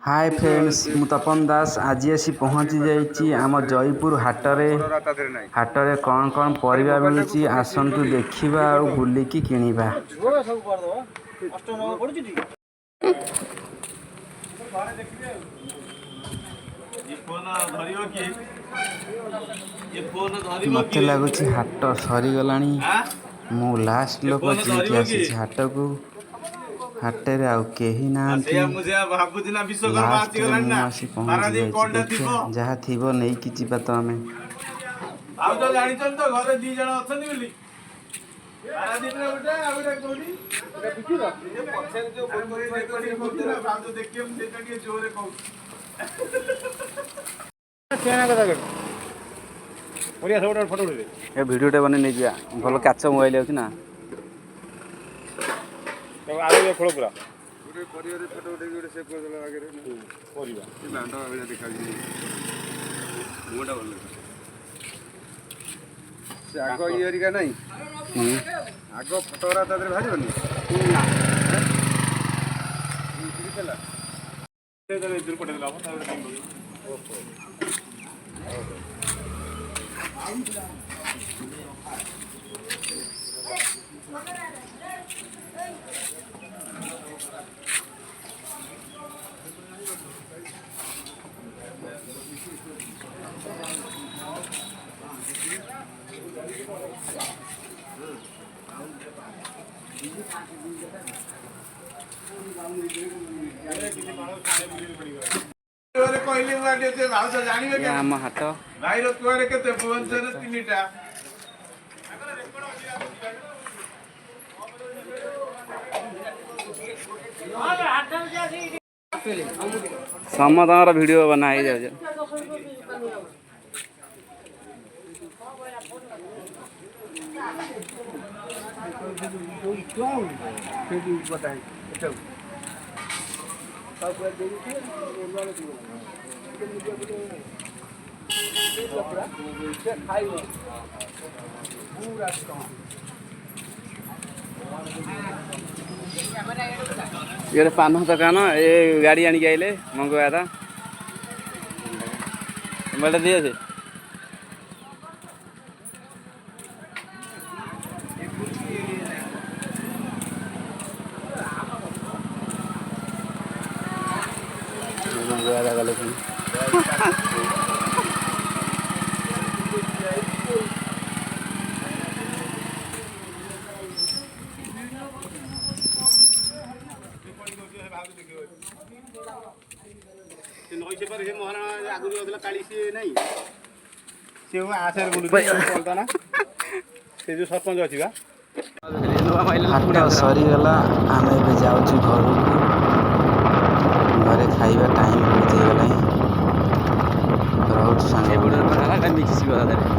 Hi friends मु तपन दास आज आसी पहुँची जाइए आम जयपुर हाटरे हाटरे कौन कौन परिबा मिलुची आसंतु देखिबा और बुलिकी किनिबा। मत लगुच हाट सरीगलानी मु लास्ट लोक जी आसी हाट को हाटेरे आउ केही नांती लास्ट रे मु आसी पहुँची जाइए देखिए जहाँ थिबो नहीं कि जिबा तो आमे आउ तो जानि छन तो घरे दी जण अछन बोली पारादीप रे उठा आ रे कोडी रे बिकी रा ए पछे जो बोल रेकॉर्डिंग करते ना बात देखिए हम सेटा के जोरे कहू केना कथा कर ओरिया सब फोटो उठे ए वीडियो टे बने नहीं जा भलो काच मोबाइल होची ना तो आगे खोलो पूरा गोटे परिवार फोटो उठे गोटे सेव कर देला आगे रे परिवा ई लांडा वाला देखा जी मोटा बोल से आगो इयरिका नहीं आगो फोटोरा तादरे भाजबनी ना ई चला ते तो इधर पटे देला तारे टाइम ओहो कहले बाटे से भाषा जानिबे के आम हाट भाई रो कुआरे केते भुवनेश्वर तीनटा समतंर वीडियो बना ही जाउ ये पान दुकान ये गाड़ी आनिक आइले मंगवा था बेटा दिए से मंगवा गले नई से पर हे महाराणा आगुरी होतला काली से नहीं से हो आशर बोलु बोलता ना से जो सरपंच अछि बा हाट सरी गला आमे बे जाउची घर घरे खाइबा टाइम हो गला रहउछ संगे ए बुढ़ा मिक्स बता दे